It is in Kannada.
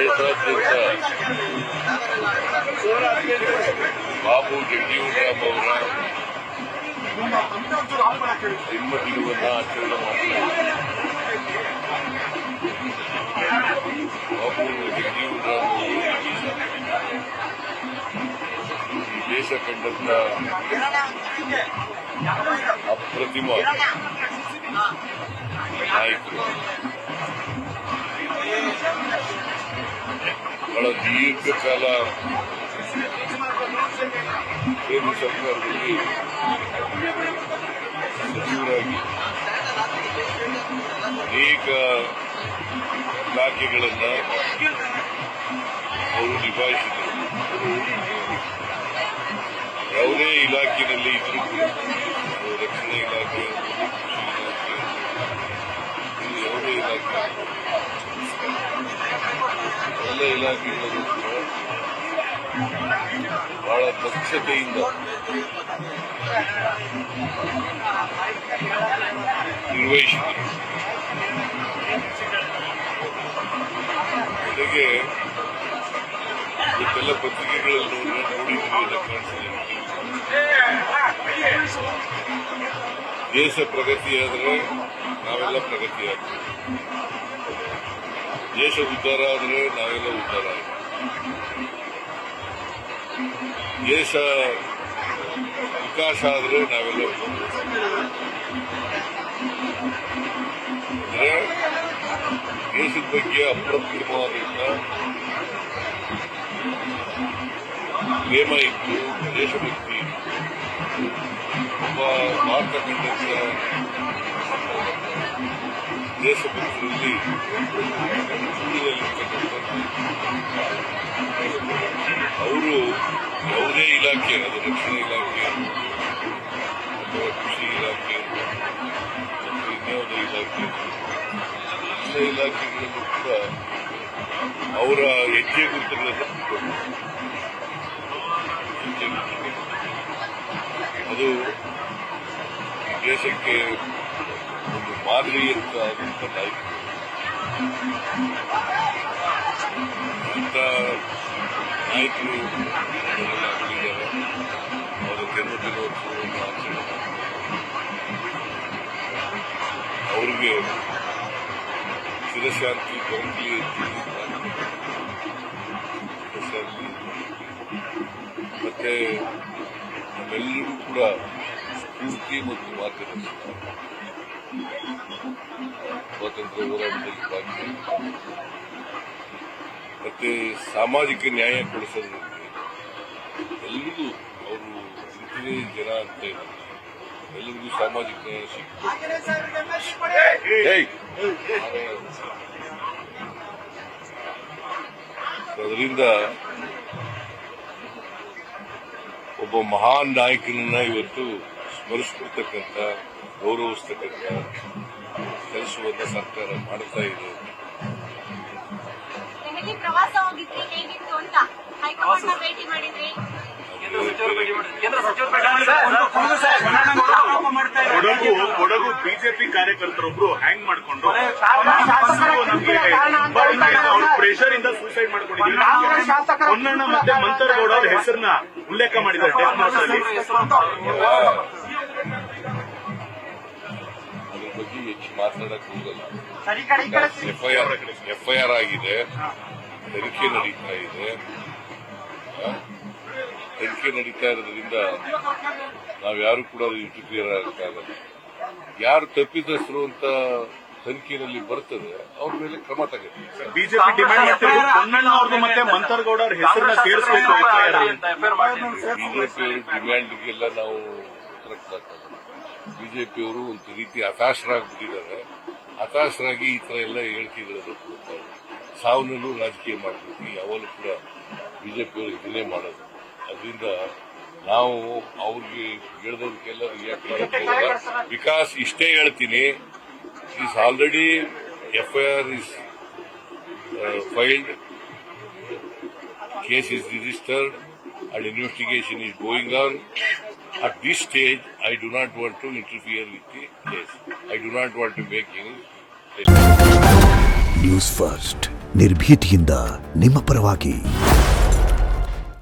ದೇಶಾದ್ಯಂತ ಬಾಬು ಜಗಜೀವನ್ ರಾಮ್ ಅವರ ಜನ್ಮದಿನವನ್ನು ಆಚರಣೆ ಮಾಡ್ತಾರೆ. ಬಾಬು ಜಗಜೀವನ್ ರಾಮ್ ದೇಶ ಕಂಡಂತ ಅಪ್ರತಿಮ ನಾಯಕರು. ಬಹಳ ದೀರ್ಘಕಾಲ ಕೇಂದ್ರ ಸರ್ಕಾರದಲ್ಲಿ ಸಚಿವರಾಗಿ ಅನೇಕ ಇಲಾಖೆಗಳನ್ನು ಅವರು ನಿಭಾಯಿಸಿದರು. ಯಾವುದೇ ಇಲಾಖೆಯಲ್ಲಿ ಇದ್ರೂ ಕೂಡ ರಕ್ಷಣಾ ಇಲಾಖೆ, ಕೃಷಿ ಇಲಾಖೆ, ಯಾವುದೇ ಇಲಾಖೆ, ಎಲ್ಲ ಇಲಾಖೆಗಳು ಬಹಳ ದಕ್ಷತೆಯಿಂದ ನಿರ್ವಹಿಸಿದರು. ಜೊತೆಗೆ ಇವತ್ತೆಲ್ಲ ಪತ್ರಿಕೆಗಳಲ್ಲಿ ನೋಡಿದ್ದೀವಿ, ಕಾಣಿಸಿದೆ. ದೇಶ ಪ್ರಗತಿಯಾದರೆ ನಾವೆಲ್ಲ ಪ್ರಗತಿಯಾಗ್ತೀವಿ, ದೇಶ ಉದ್ಧಾರ ಆದರೆ ನಾವೆಲ್ಲ ಉದ್ಧಾರ ಆಗ್ತೀವಿ. ದೇಶ ವಿಕಾಸ ಆದರೆ ನಾವೆಲ್ಲ ಅಂದ್ರೆ ದೇಶದ ಬಗ್ಗೆ ಅಪ್ರತಿಮವಾದಂತ ಪ್ರೇಮ ಇತ್ತು, ದೇಶಭಕ್ತಿ ಇತ್ತು. ಒಬ್ಬ ಭಾರತ ಖಂಡದ ದೇಶಭಕ್ತರಲ್ಲಿ ಅವರು ಯಾವುದೇ ಇಲಾಖೆ, ಅದು ರಕ್ಷಣಾ ಇಲಾಖೆ ಅಥವಾ ಕೃಷಿ ಇಲಾಖೆ ಮತ್ತು ಇನ್ಯಾವುದೇ ಇಲಾಖೆ, ಎಲ್ಲ ಇಲಾಖೆಗಳಲ್ಲೂ ಕೂಡ ಅವರ ಹೆಜ್ಜೆ ಗುರುತುಗಳನ್ನು ಅದು ದೇಶಕ್ಕೆ ಒಂದು ಮಾದರಿಯಂತ ಆದಂಥ ನಾಯಕರು. ಇಂಥ ನಾಯಕರು ಆಗಲಿದ್ದಾರೆ. ಅವರ ಜನ್ಮದಿನೋತ್ಸವವನ್ನು ಆಚರಣೆ ಅವ್ರಿಗೆ ಚಿರಶಾಂತಿ ಬರಲಿ ಚಿರಶಾಂತಿ. ಮತ್ತೆ ನಮ್ಮೆಲ್ಲರೂ ಕೂಡ ಸ್ಫೂರ್ತಿ ಮತ್ತು ಮಾರ್ಗದರ್ಶನ, ಸ್ವಾತಂತ್ರ್ಯ ಹೋರಾಟದಲ್ಲಿ ಭಾಗಿಯಾಗಿ ಮತ್ತೆ ಸಾಮಾಜಿಕ ನ್ಯಾಯ ಕೊಡಿಸೋದ್ರಲ್ಲಿ ಎಲ್ರಿಗೂ ಅವರು ಇಂಥದೇ ಜನ ಅಂತ ಇಲ್ಲ, ಎಲ್ಲರಿಗೂ ಸಾಮಾಜಿಕ ನ್ಯಾಯ ಅದರಿಂದ ಒಬ್ಬ ಮಹಾನ್ ನಾಯಕನನ್ನ ಇವತ್ತು ಸ್ಮರಿಸ್ಕೊಡ್ತಕ್ಕಂಥ, ಗೌರವಿಸ್ತಕ್ಕಂಥ ಕೆಲಸವನ್ನ ಸರ್ಕಾರ ಮಾಡ್ತಾ ಇದೆ. ಪ್ರವಾಸ ಹೋಗಿದ್ರಿ, ಹೇಗಿತ್ತು ಅಂತ ಹೈಕಮಾಂಡ್ ಭೇಟಿ ಮಾಡಿದ್ರಿ? ಕೊಡಗು ಬಿಜೆಪಿ ಕಾರ್ಯಕರ್ತರೊಬ್ರು ಹ್ಯಾಂಗ್ ಮಾಡ್ಕೊಂಡು ಪ್ರೆಷರ್ ಇಂದ ಸೂಸೈಡ್ ಮಾಡ್ಕೊಂಡಿದ್ದಾರೆ. ಹೊನ್ನಣ್ಣ ಮತ್ತೆ ಮಂತರಗೌಡ ಅವ್ರ ಹೆಸರನ್ನ ಉಲ್ಲೇಖ ಮಾಡಿದ್ದಾರೆ ಡೆತ್ ನೋಟ್ ಅಲ್ಲಿ. ಅದ್ರ ಬಗ್ಗೆ ಹೆಚ್ಚು ಮಾತನಾಡಕ್ ಹೋಗಲ್ಲ. ಎಫ್ಐಆರ್ ಆಗಿದೆ, ತನಿಖೆ ನಡೀತಾ ಇದೆ. ತನಿಖೆ ನಡೀತಾ ಇರೋದ್ರಿಂದ ನಾವ್ಯಾರು ಕೂಡ ಇಂಟರ್ಫಿಯರ್ ಆಗಕ್ಕಾಗಲ್ಲ. ಯಾರು ತಪ್ಪಿತಸ್ಥರು ಅಂತ ತನಿಖೆಯಲ್ಲಿ ಬರ್ತದೆ ಅವ್ರ ಮೇಲೆ ಕ್ರಮ ತಗುತ್ತೆ. ಬಿಜೆಪಿ ಡಿಮ್ಯಾಂಡ್ ಮಾಡ್ತಿರೋದು ಹೊನ್ನಣ್ಣ ಅವ್ರದ್ದು ಮತ್ತೆ ಮಂತರಗೌಡ ಅವ್ರ ಹೆಸರನ್ನ ಸೇರಿಸಬೇಕು. ಬಿಜೆಪಿ ಡಿಮ್ಯಾಂಡ್ಗೆಲ್ಲ ನಾವು ಉತ್ತರ ಕೊಡಕ್ಕಾಗಲ್ಲ. ಬಿಜೆಪಿಯವರು ಒಂದು ರೀತಿ ಹತಾಶರಾಗ್ಬಿಟ್ಟಿದ್ದಾರೆ. ಹತಾಶರಾಗಿ ಈ ತರ ಎಲ್ಲ ಹೇಳಿಕೆಗಳನ್ನು ಕೊಡ್ತಾರೆ. ಸಾವನ್ನಲ್ಲೂ ರಾಜಕೀಯ ಮಾಡಬೇಕು, ಯಾವಾಗಲೂ ಕೂಡ ಬಿಜೆಪಿಯವರು ಇದನ್ನೇ ಮಾಡೋದು. ಅದರಿಂದ ನಾವು ಅವ್ರಿಗೆ ಹೇಳಿದವ್ರಿಗೆಲ್ಲ ರಿಯಾಕ್ಟ್ ಮಾಡಕ್ಕೆ ಹೋಗಲ್ಲ. ಬಿಕಾಸ್ ಇಷ್ಟೇ ಹೇಳ್ತೀನಿ, is already FIR is filed, case is registered and investigation is going on. At this stage, I do not want to interfere with the case. I do not want to make any. News First. ನಿರ್ಭೀತಿಯಿಂದ ನಿಮ್ಮ ಪರವಾಗಿ.